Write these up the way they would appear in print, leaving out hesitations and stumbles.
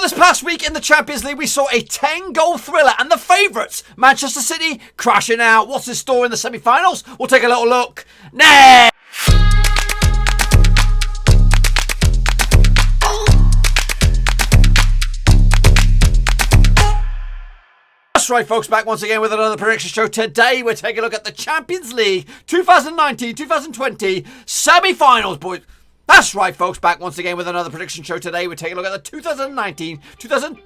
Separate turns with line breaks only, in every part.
this past week in the Champions League, we saw a 10-goal thriller and the favourites, Manchester City, crashing out. What's in store in the semi-finals? We'll take a little look next. That's right, folks, back once again with another prediction show. Today, we're taking a look at the Champions League 2019-2020 semi-finals, boys. That's right, folks, back once again with another prediction show. Today, we're taking a look at the 2019-2020.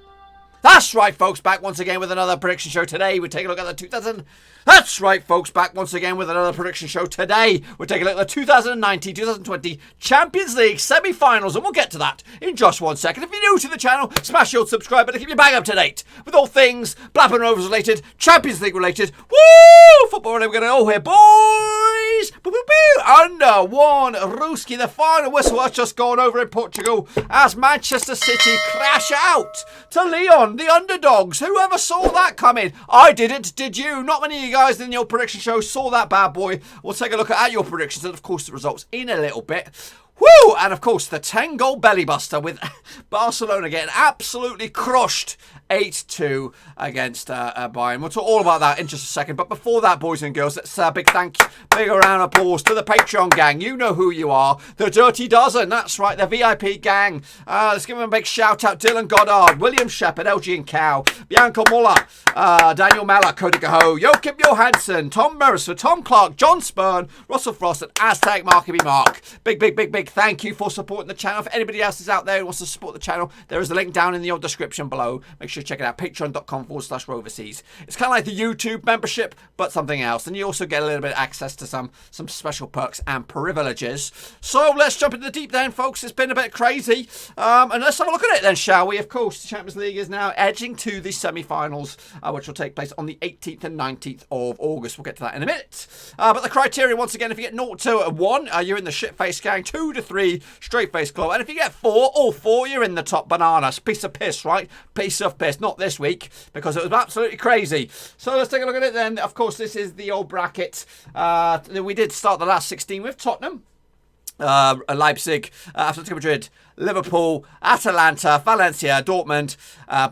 That's right, folks, back once again with another prediction show. Today, we're taking a look at the 2000. That's right, folks, back once again with another prediction show. Today, we're taking a look at the 2019-2020 Champions League semi-finals, and we'll get to that in just 1 second. If you're new to the channel, smash your old subscribe button to keep you bang up to date with all things Blackburn Rovers related, Champions League related. Woo! Football, we're going to go here, boys. Boo, boo, boo. Under one, Ruski. The final whistle has just gone over in Portugal as Manchester City crash out to Lyon, the underdogs. Whoever saw that coming? I didn't. Did you? Not many of you guys in your prediction show saw that bad boy. We'll take a look at your predictions and, of course, the results in a little bit. Woo! And, of course, the 10-goal belly buster with Barcelona getting absolutely crushed 8-2 against Bayern. We'll talk all about that in just a second. But before that, boys and girls, let's big round of applause to the Patreon gang. You know who you are. The Dirty Dozen. That's right, the VIP gang. Let's give them a big shout out. Dylan Goddard, William Shepherd, LG and Cow, Bianca Muller, Daniel Malla, Cody Cahoe, Joachim Johansson, Tom Mercer, Tom Clark, John Spurn, Russell Frost, and Aztec Marky Mark. Big thank you for supporting the channel. If anybody else is out there who wants to support the channel, there is a link down in the old description below. Make sure you check it out. Patreon.com/Roverseas. It's kind of like the YouTube membership, but something else. And you also get a little bit of access to some special perks and privileges. So let's jump into the deep then, folks. It's been a bit crazy. And let's have a look at it then, shall we? Of course, the Champions League is now edging to the semi-finals, which will take place on the 18th and 19th of August. We'll get to that in a minute. But the criteria, once again, if you get 0 to 1, you're in the shit-face gang. 2 to 3, straight-face club. And if you get 4, all 4, you're in the top bananas. Piece of piss, right? Piece of piss. Not this week, because it was absolutely crazy. So let's take a look at it then. Of course, this is the old bracket. We did start the last 16 with Tottenham, Leipzig, Atletico Madrid, Liverpool, Atalanta, Valencia, Dortmund,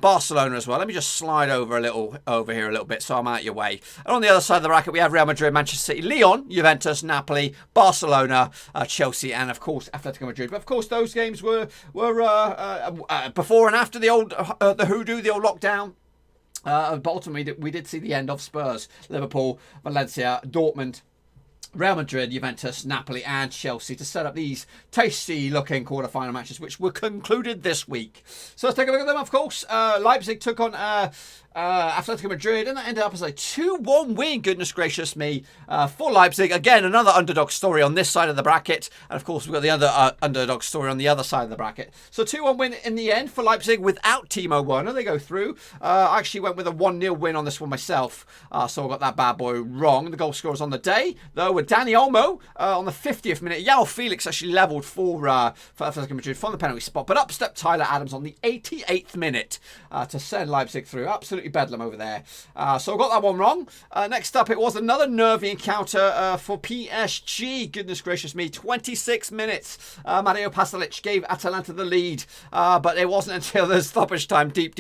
Barcelona as well. Let me just slide over here a little bit so I'm out your way. And on the other side of the bracket, we have Real Madrid, Manchester City, Lyon, Juventus, Napoli, Barcelona, Chelsea, and of course Atletico Madrid. But of course, those games were before and after the old the hoodoo, the old lockdown. But ultimately, we did see the end of Spurs, Liverpool, Valencia, Dortmund, Real Madrid, Juventus, Napoli and Chelsea to set up these tasty-looking quarter-final matches, which were concluded this week. So let's take a look at them, of course. Leipzig took on Atletico Madrid, and that ended up as a 2-1 win, goodness gracious me, for Leipzig. Again, another underdog story on this side of the bracket, and of course we've got the other underdog story on the other side of the bracket. So 2-1 win in the end for Leipzig without Timo Werner. They go through. I actually went with a 1-0 win on this one myself, so I got that bad boy wrong. The goal scorers on the day, though, were Dani Olmo on the 50th minute. Yao Felix actually levelled for Atletico Madrid from the penalty spot, but up stepped Tyler Adams on the 88th minute to send Leipzig through. Absolutely bedlam over there. So I got that one wrong. Next up, it was another nervy encounter for PSG. Goodness gracious me. 26 minutes. Mario Pasalic gave Atalanta the lead, but it wasn't until the stoppage time, deep.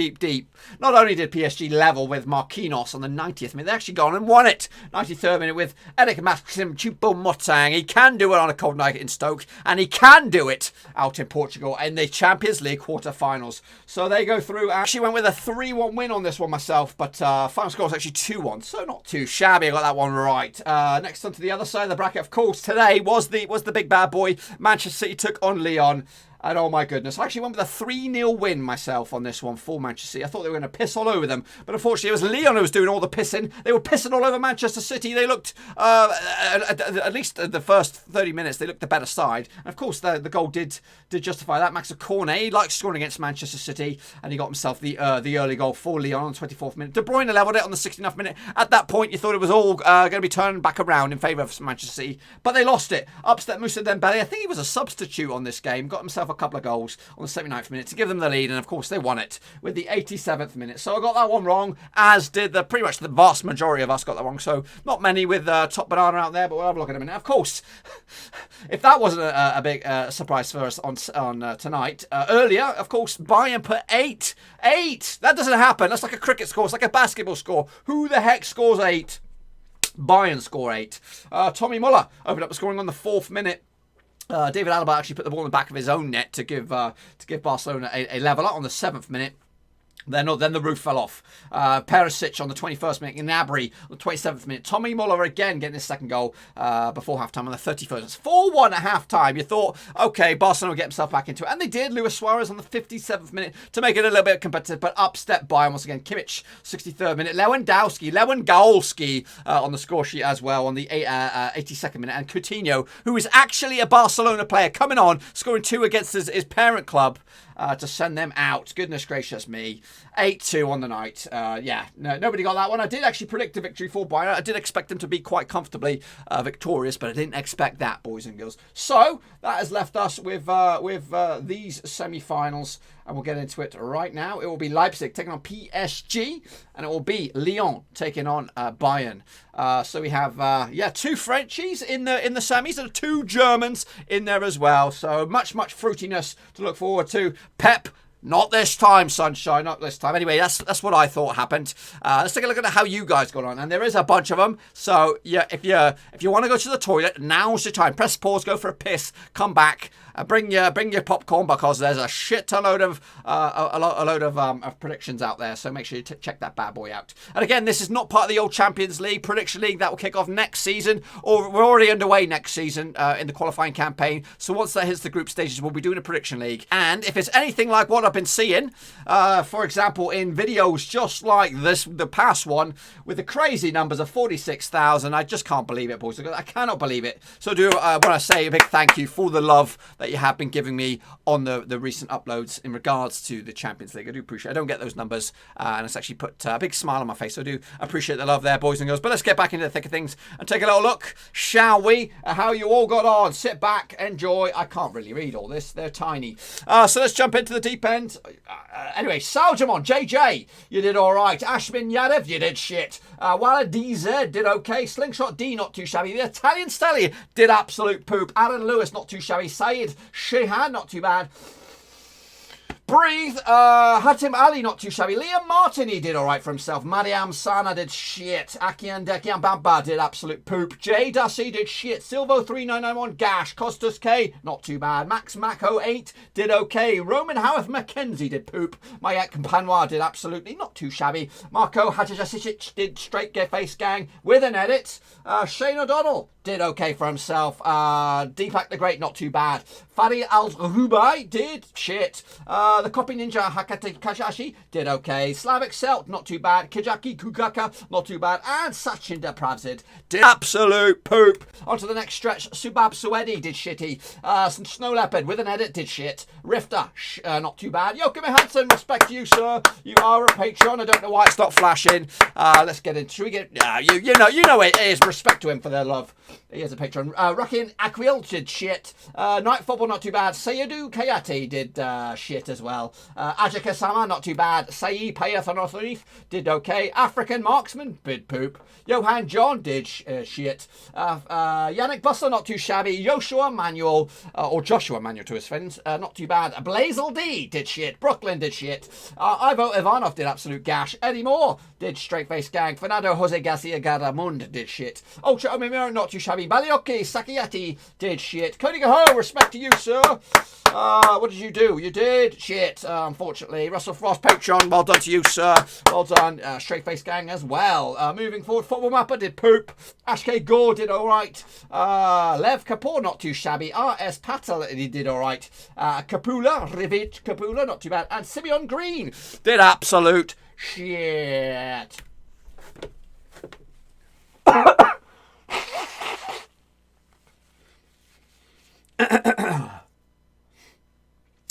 Not only did PSG level with Marquinhos on the 90th minute, they actually gone and won it. 93rd minute with Eric Maxim Choupo-Moting. He can do it on a cold night in Stoke, and he can do it out in Portugal in the Champions League quarter-finals. So they go through. I actually went with a 3-1 win on this one myself, but final score was actually 2-1, so not too shabby. I got that one right. Next on to the other side of the bracket, of course, today was the big bad boy. Manchester City took on Lyon. And oh my goodness, I actually went with a 3-0 win myself on this one for Manchester City. I thought they were going to piss all over them, but unfortunately it was Lyon who was doing all the pissing. They were pissing all over Manchester City. They looked, at least the first 30 minutes, they looked the better side. And of course, the goal did justify that. Max Cornet, he likes scoring against Manchester City, and he got himself the early goal for Lyon on the 24th minute. De Bruyne levelled it on the 69th minute. At that point, you thought it was all going to be turned back around in favour of Manchester City, but they lost it. Up stepped Moussa Dembele. I think he was a substitute on this game. Got himself a couple of goals on the 79th minute to give them the lead, and of course they won it with the 87th minute. So I got that one wrong, as did pretty much the vast majority of us got that wrong. So not many with Top Banana out there, but we'll have a look at them in a minute. Of course, if that wasn't a big surprise for us on tonight, earlier, of course, Bayern put 8. 8! That doesn't happen. That's like a cricket score. It's like a basketball score. Who the heck scores 8? Bayern score 8. Tommy Muller opened up the scoring on the 4th minute. David Alaba actually put the ball in the back of his own net to give Barcelona a leveller on the 7th minute. Then the roof fell off. Perisic on the 21st minute. Gnabry on the 27th minute. Tommy Muller again getting his second goal before halftime on the 31st. It's 4-1 at halftime. You thought, okay, Barcelona will get himself back into it. And they did. Luis Suarez on the 57th minute to make it a little bit competitive. But upstep Bayern once again. Kimmich, 63rd minute. Lewandowski on the score sheet as well on the 82nd minute. And Coutinho, who is actually a Barcelona player, coming on, scoring 2 against his parent club. To send them out. Goodness gracious me. 8-2 on the night. Nobody got that one. I did actually predict a victory for Bayern. I did expect them to be quite comfortably victorious, but I didn't expect that, boys and girls. So that has left us with these semi-finals, and we'll get into it right now. It will be Leipzig taking on PSG, and it will be Lyon taking on Bayern. So we have 2 Frenchies in the semis and 2 Germans in there as well. So much fruitiness to look forward to. Pep. Not this time, sunshine. Not this time. Anyway, that's what I thought happened. Let's take a look at how you guys got on, and there is a bunch of them. So yeah, if you want to go to the toilet, now's the time. Press pause, go for a piss, come back, bring your popcorn, because there's a shit load of predictions out there. So make sure you check that bad boy out. And again, this is not part of the old Champions League prediction league that will kick off next season, or we're already underway next season in the qualifying campaign. So once that hits the group stages, we'll be doing a prediction league. And if it's anything like what I've been seeing, for example, in videos just like this, the past one, with the crazy numbers of 46,000, I just can't believe it, boys. I cannot believe it. So I want to say a big thank you for the love that you have been giving me on the recent uploads in regards to the Champions League. I do appreciate it. I don't get those numbers, and it's actually put a big smile on my face. So I do appreciate the love there, boys and girls. But let's get back into the thick of things and take a little look, shall we, at how you all got on. Sit back, enjoy. I can't really read all this. They're tiny. So let's jump into the deep end. Anyway, Saint-Germain, JJ, you did all right. Ashmin Yadev, you did shit. Walla DZ did okay. Slingshot D, not too shabby. The Italian Stallion did absolute poop. Aaron Lewis, not too shabby. Saeed Shehan, not too bad. Breathe. Hatim Ali, not too shabby. Liam Martin, he did all right for himself. Mariam Sana did shit. Akian Dekian Bamba did absolute poop. Jay Dussy did shit. Silvo 3991 Gash. Costas K, not too bad. Max Mac 08 did okay. Roman Howarth Mackenzie did poop. Mayak Panoir did absolutely not too shabby. Marco Hadjasic did straight face gang with an edit. Shane O'Donnell did okay for himself. Deepak the Great, not too bad. Fadi Al-Rubai did shit. The Copy Ninja Hakate Kashashi did okay. Slavic Celt, not too bad. Kijaki Kugaka, not too bad. And Sachinda Pravzid did absolute poop. On to the next stretch. Subab Suedi did shitty. Snow Leopard with an edit did shit. Rifter, not too bad. Joachim Hansen, respect to you, sir. You are a Patreon. I don't know why it's not flashing. Let's get into. Should we get? You know it is. Respect to him for their love. He is a Patreon. Rakin Aquil did shit. Night Football, not too bad. Sayadu Kayati did shit as well. Ajika Sama, not too bad. Saeed Payathanotharif did okay. African Marksman did poop. Johan John did shit. Yannick Buster, not too shabby. Joshua Manuel to his friends, not too bad. Blazel D did shit. Brooklyn did shit. Ivo Ivanov did absolute gash. Eddie Moore did straight face gang. Fernando Jose Garcia Garamund did shit. Ultra Omimiro, not too shabby. Balioki Sakiati did shit. Cody Gaho, respect to you, sir. What did you do? You did shit, unfortunately. Russell Frost, Patreon, well done to you, sir. Well done. Straight face gang as well. Moving forward, Football Mapper did poop. Ashk Gore did alright. Lev Kapoor, not too shabby. RS Patel, he did alright. Kapula, Rivit Kapula, not too bad. And Simeon Green did absolute shit.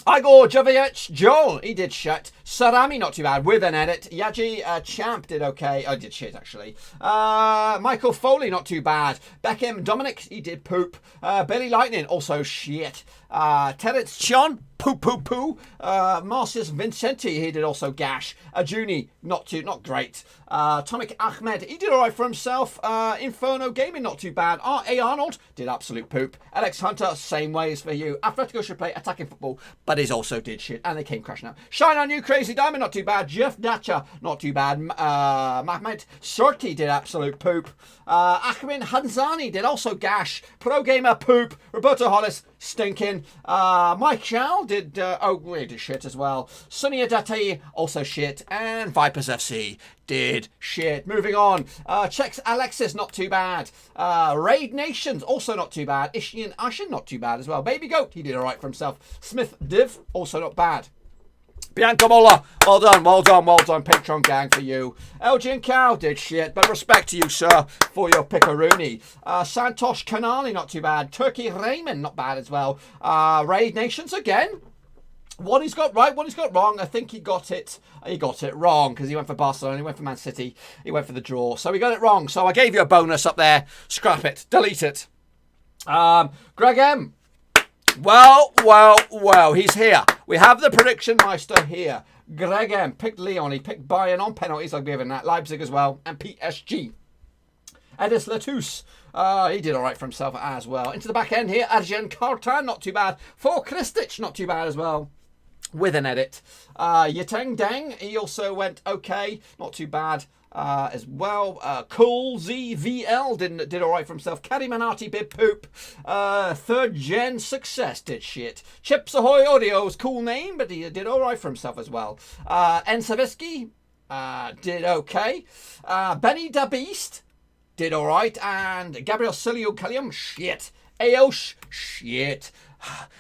Igor Jovic Joel, he did shit. Sarami, not too bad, with an edit. Yaji Champ did okay. Oh, did shit, actually. Michael Foley, not too bad. Beckham Dominic, he did poop. Billy Lightning, also shit. Terence Chon, poo. Marcius Vincenti, he did also gash. Ajuni, not great. Tomic Ahmed, he did all right for himself. Inferno Gaming, not too bad. R.A. Arnold did absolute poop. Alex Hunter, same ways for you. Atletico should play attacking football, but he also did shit, and they came crashing out. Shine on you, Crazy Diamond, not too bad. Jeff Datcher, not too bad. Mahmoud Surti did absolute poop. Ahmed Hanzani did also gash. Pro Gamer, poop. Roberto Hollis, stinking. Mike Chow did, he did shit as well. Sunny Adate, also shit. And Vipers FC did shit. Moving on. Checks Alexis, not too bad. Raid Nations, also not too bad. Ishian Ashin, not too bad as well. Baby Goat, he did alright for himself. Smith Div, also not bad. Bianca Mola, well done. Patreon gang for you. Elgin Cow did shit, but respect to you, sir, for your pickaroony. Santosh Kanali, not too bad. Turkey Raymond, not bad as well. Raid Nations again. One he's got right, one he's got wrong. I think he got it wrong because he went for Barcelona, he went for Man City, he went for the draw. So he got it wrong. So I gave you a bonus up there. Scrap it. Delete it. Greg M. Well, he's here. We have the prediction meister here. Greg M. picked Lyon. He picked Bayern on penalties. I'll be giving that. Leipzig as well. And PSG. Edis Latouche. He did all right for himself as well. Into the back end here. Arjen Kartan, not too bad. For Kristic, not too bad as well. With an edit. Yateng Deng, he also went okay. Not too bad. As well. Cool ZVL did all right for himself. Caddy Manati did poop. Third Gen Success did shit. Chips Ahoy Audio's cool name, but he did all right for himself as well. N Savitsky did okay. Benny Da Beast did all right, and Gabriel Silio Kalium shit. Aosh shit.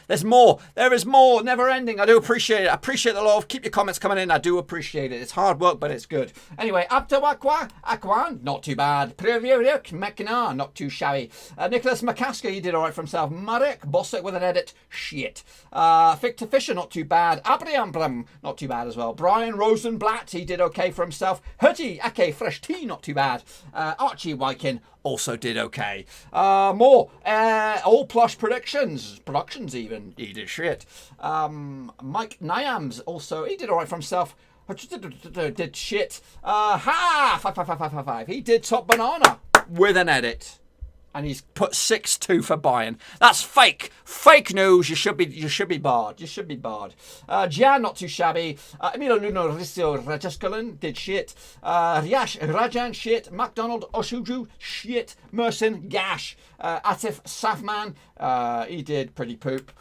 There's more. There is more. Never ending. I do appreciate it. I appreciate the love. Keep your comments coming in. I do appreciate it. It's hard work, but it's good. Anyway, Akwan, not too bad. Previrik Mekna, not too shabby. Nicholas McCasker, he did all right for himself. Marek Bossek with an edit. Shit. Victor Fisher, not too bad. Abriambram, not too bad as well. Brian Rosenblatt, he did okay for himself. Hurty Ake Fresh Tea, not too bad. Archie Wykin also did okay. More. All plush productions even. He did shit. Mike Nyams also, he did all right for himself. Did shit. 5. He did Top Banana with an edit. And he's put 6-2 for Bayern. That's fake. Fake news. You should be barred. Jan, not too shabby. Emilio Nuno Ricio Rajaskalan did shit. Riash Rajan shit. McDonald Oshuju shit. Merson gash. Atif Safman, he did pretty poop.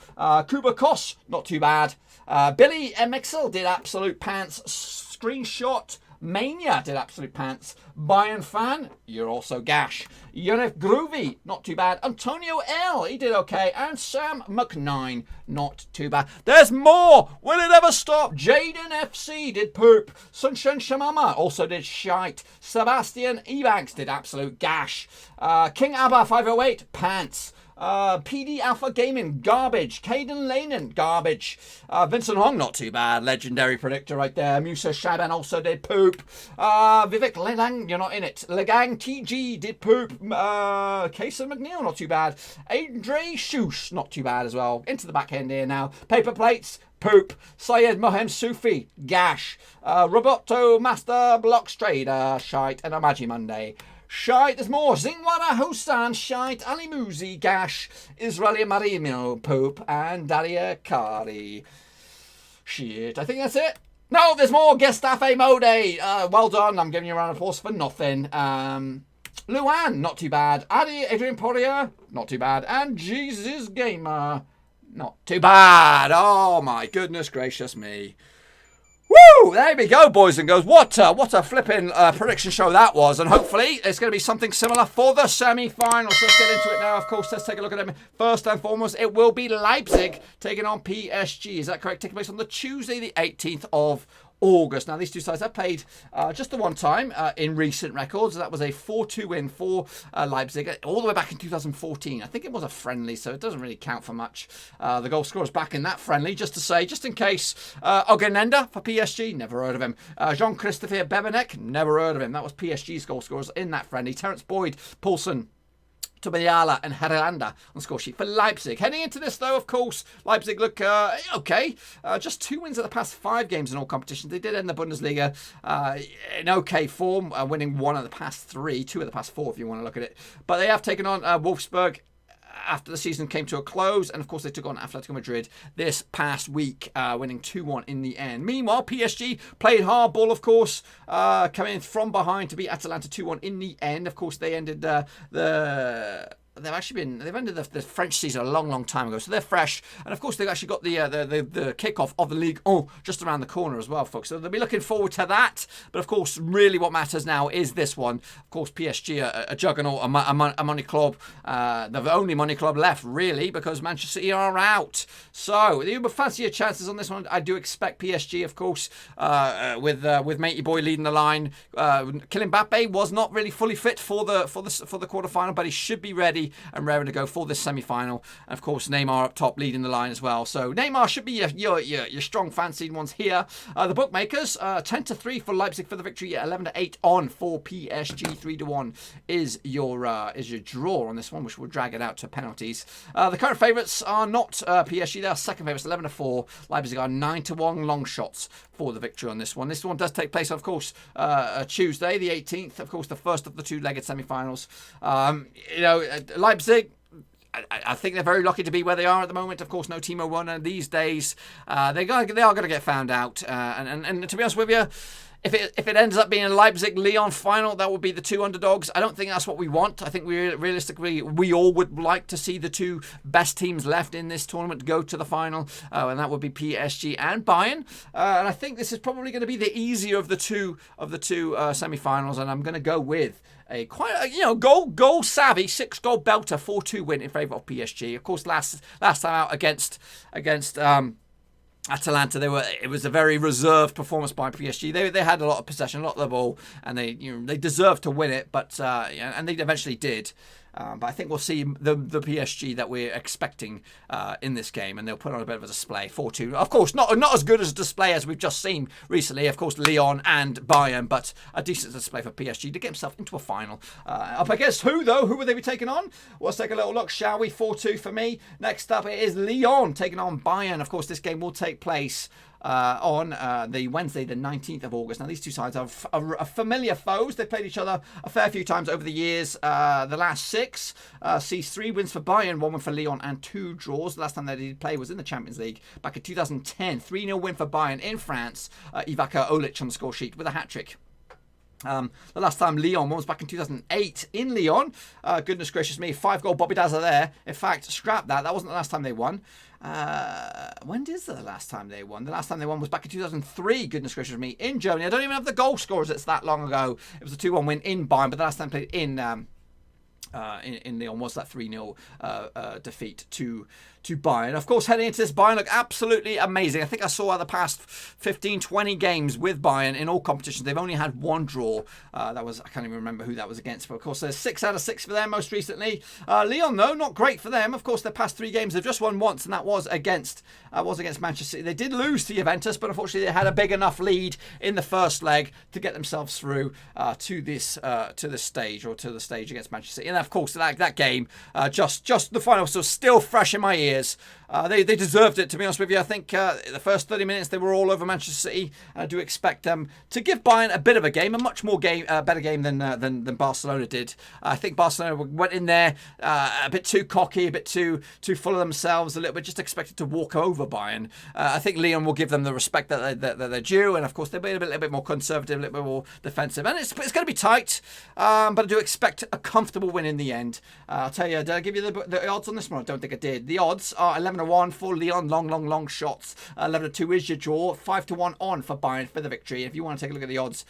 Kuba Kos, not too bad. Billy MXL did absolute pants. Screenshot Mania did absolute pants. Bayern fan, you're also gash. Yonif Groovy, not too bad. Antonio L, he did okay. And Sam McNine, not too bad. There's more. Will it ever stop? Jaden FC did poop. Sunshine Shamama also did shite. Sebastian Ebanks did absolute gash. King Abba 508, pants. PD Alpha Gaming, garbage. Caden Lanen, garbage. Vincent Hong, not too bad. Legendary predictor right there. Musa Shaban also did poop. Vivek Lelang, you're not in it. Legang TG did poop. Kason McNeil, not too bad. Andre Shoosh, not too bad as well. Into the back end here now. Paper plates, poop. Syed Mohem Sufi, gash. Roboto Master Blocks Trader, shite. And Amaji Monday, shite. There's more. Zingwara Hussan, shite. Ali Muzi, gash. Israeli Marino, poop. And Daria Kari, shit. I think that's it. No, there's more. Gestafe Mode. Well done. I'm giving you a round of applause for nothing. Luan, not too bad. Adrian Poirier, not too bad. And Jesus Gamer, not too bad. Oh my goodness gracious me. Woo! There we go, boys and girls. What a flipping prediction show that was. And hopefully it's going to be something similar for the semi-finals. Let's get into it now. Of course, let's take a look at them. First and foremost, it will be Leipzig taking on PSG. Is that correct? Taking place on the Tuesday, the 18th of August. Now, these two sides have played just the one time in recent records. That was a 4-2 win for Leipzig all the way back in 2014. I think it was a friendly, so it doesn't really count for much. The goal scorer's back in that friendly, just to say, just in case. Ogenenda for PSG, never heard of him. Jean-Christophe Bebenek, never heard of him. That was PSG's goal scorers in that friendly. Terence Boyd, Paulson, to Bayala and Herrlanda on the score sheet for Leipzig. Heading into this, though, of course, Leipzig look okay. Just 2 wins at the past 5 games in all competitions. They did end the Bundesliga in okay form, winning 1 of the past 3, 2 of the past 4, if you want to look at it. But they have taken on Wolfsburg after the season came to a close, and of course they took on Atletico Madrid this past week, winning 2-1 in the end. Meanwhile, PSG played hardball, of course, coming in from behind to beat Atalanta 2-1 in the end. Of course, they ended they've ended the French season a long time ago, so they're fresh, and of course they've actually got the kickoff of the Ligue 1 just around the corner as well, folks. So they'll be looking forward to that. But of course, really what matters now is this one. Of course, PSG a juggernaut, a money club, the only money club left really, because Manchester City are out. So you fancy your chances on this one. I do expect PSG, of course, with matey boy leading the line. Kylian Mbappe was not really fully fit for the quarterfinal, but he should be ready and raring to go for this semi-final. And of course, Neymar up top leading the line as well. So Neymar should be your strong fancied ones here. The bookmakers 10-3 for Leipzig for the victory, 11-8 on for PSG. 3-1 is your draw on this one, which will drag it out to penalties. The current favourites are not PSG; they are second favourites, 11-4. Leipzig are 9-1 long shots for the victory on this one. This one does take place, of course, Tuesday, the 18th. Of course, the first of the 2-legged semi-finals. Leipzig, I think they're very lucky to be where they are at the moment. Of course, no Timo Werner these days. They are going to get found out. And to be honest with you, if it ends up being a Leipzig-Lyon final, that would be the 2 underdogs. I don't think that's what we want. I think realistically, we all would like to see the 2 best teams left in this tournament go to the final, and that would be PSG and Bayern. And I think this is probably going to be the easier of the two semi-finals, and I'm going to go with a quite goal savvy 6-goal belter 4-2 win in favour of PSG. Of course, last time out against Atalanta, it was a very reserved performance by PSG. They had a lot of possession, a lot of the ball, and they deserved to win it, but and they eventually did. But I think we'll see the PSG that we're expecting in this game, and they'll put on a bit of a display. 4-2. Of course, not as good as a display as we've just seen recently. Of course, Lyon and Bayern, but a decent display for PSG to get himself into a final. Up against who, though? Who will they be taking on? Well, let's take a little look, shall we? 4-2 for me. Next up, it is Lyon taking on Bayern. Of course, this game will take place on the Wednesday, the 19th of August. Now, these two sides are familiar foes. They've played each other a fair few times over the years. The last 6 sees 3 wins for Bayern, 1 win for Lyon, and 2 draws. The last time they did play was in the Champions League back in 2010. 3-0 win for Bayern in France. Ivica Olic on the score sheet with a hat-trick. The last time Lyon won was back in 2008 in Lyon. Goodness gracious me, 5-goal Bobby Dazzler there. In fact, scrap that. That wasn't the last time they won. When is the last time they won? The last time they won was back in 2003. Goodness gracious me, in Germany. I don't even have the goal scorers. It's that long ago. It was a 2-1 win in Bayern, but the last time played in Lyon was that 3-0 defeat to Bayern. Of course, heading into this, Bayern look absolutely amazing. I think I saw the past 15-20 games with Bayern in all competitions. They've only had 1 draw. I can't even remember who that was against. But of course, there's 6 out of 6 for them most recently. Lyon, though, not great for them. Of course, their past 3 games they've just won once, and that was against Manchester City. They did lose to Juventus, but unfortunately they had a big enough lead in the first leg to get themselves through to the stage against Manchester City. And of course, that game, just the final was still fresh in my ears. They deserved it, to be honest with you. I think the first 30 minutes they were all over Manchester City, and I do expect them to give Bayern a bit of a game, a much more better game than Barcelona did. I think Barcelona went in there a bit too cocky, a bit too full of themselves, a little bit just expected to walk over Bayern. I think Lyon will give them the respect that they're due, and of course they'll be a little bit more conservative, a little bit more defensive, and it's going to be tight, but I do expect a comfortable win in the end. I'll tell you, did I give you the odds on this one? I don't think I did. The odds are 11-1 for Lyon, long shots. 11-2 is your draw. 5-1 on for Bayern for the victory. If you want to take a look at the odds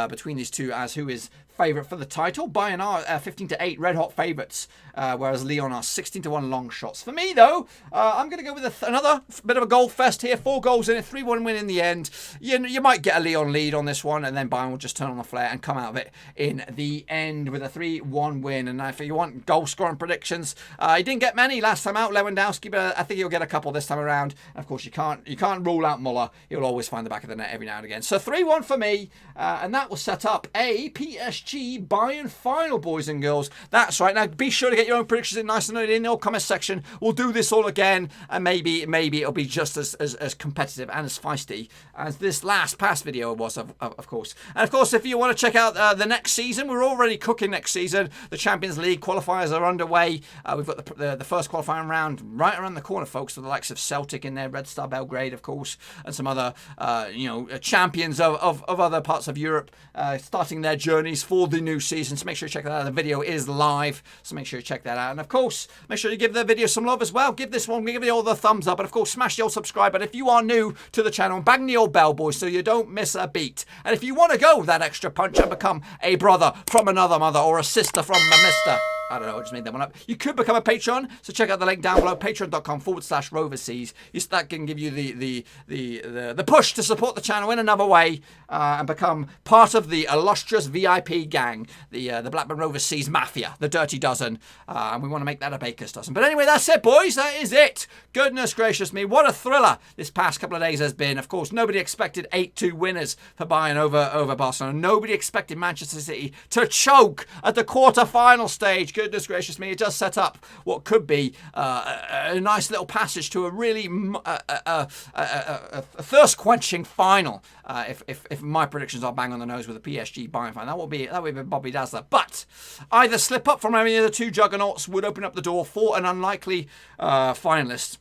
between these two as who is favourite for the title, Bayern are 15-8 red hot favourites, whereas Lyon are 16-1 long shots. For me, though, I'm going to go with another bit of a goal fest here. 4 goals in it, 3-1 win in the end. You might get a Lyon lead on this one, and then Bayern will just turn on the flare and come out of it in the end with a 3-1 win. And if you want goal scoring predictions, he didn't get many last time out. Lewandowski perhaps keep I think he'll get a couple this time around. And of course, you can't rule out Muller. He'll always find the back of the net every now and again. So 3-1 for me, and that will set up a PSG Bayern final, boys and girls. That's right. Now be sure to get your own predictions in nice and early in the comment section. We'll do this all again, and maybe it'll be just as competitive and as feisty as this last past video was, of course. And of course, if you want to check out the next season, we're already cooking next season. The Champions League qualifiers are underway. We've got the first qualifying round right around the corner, folks, with the likes of Celtic in there, Red Star Belgrade, of course, and some other champions of other parts of Europe starting their journeys for the new season. So make sure you check that out. The video is live, so make sure you check that out. And of course, make sure you give the video some love as well. Give this one, give it all the thumbs up, and of course, smash the old subscribe button if you are new to the channel, and bang the old bell, boys, so you don't miss a beat. And if you want to go that extra punch and become a brother from another mother or a sister from a mister, I don't know, I just made that one up. You could become a patron, so check out the link down below, patreon.com/roverseas. That can give you the push to support the channel in another way and become part of the illustrious VIP gang, the Blackburn Rovers Seas Mafia, the Dirty Dozen, and we want to make that a baker's dozen. But anyway, that's it, boys. That is it. Goodness gracious me, what a thriller this past couple of days has been. Of course, nobody expected 8-2 winners for Bayern over Barcelona. Nobody expected Manchester City to choke at the quarter-final stage. Goodness gracious me, it does set up what could be a nice little passage to a really thirst-quenching final. If my predictions are bang on the nose with a PSG Bayern final, that would be a Bobby Dazzler. But either slip up from any of the two juggernauts would open up the door for an unlikely finalist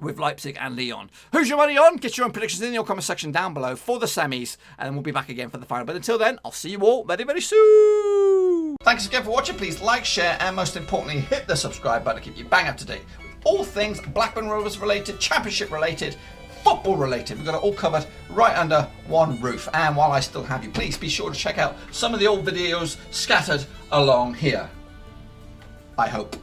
with Leipzig and Lyon. Who's your money on? Get your own predictions in your comment section down below for the semis, and then we'll be back again for the final. But until then, I'll see you all very, very soon. Thanks again for watching. Please like, share, and most importantly, hit the subscribe button to keep you bang up to date with all things Blackburn Rovers related, championship related, football related. We've got it all covered right under one roof. And while I still have you, please be sure to check out some of the old videos scattered along here. I hope.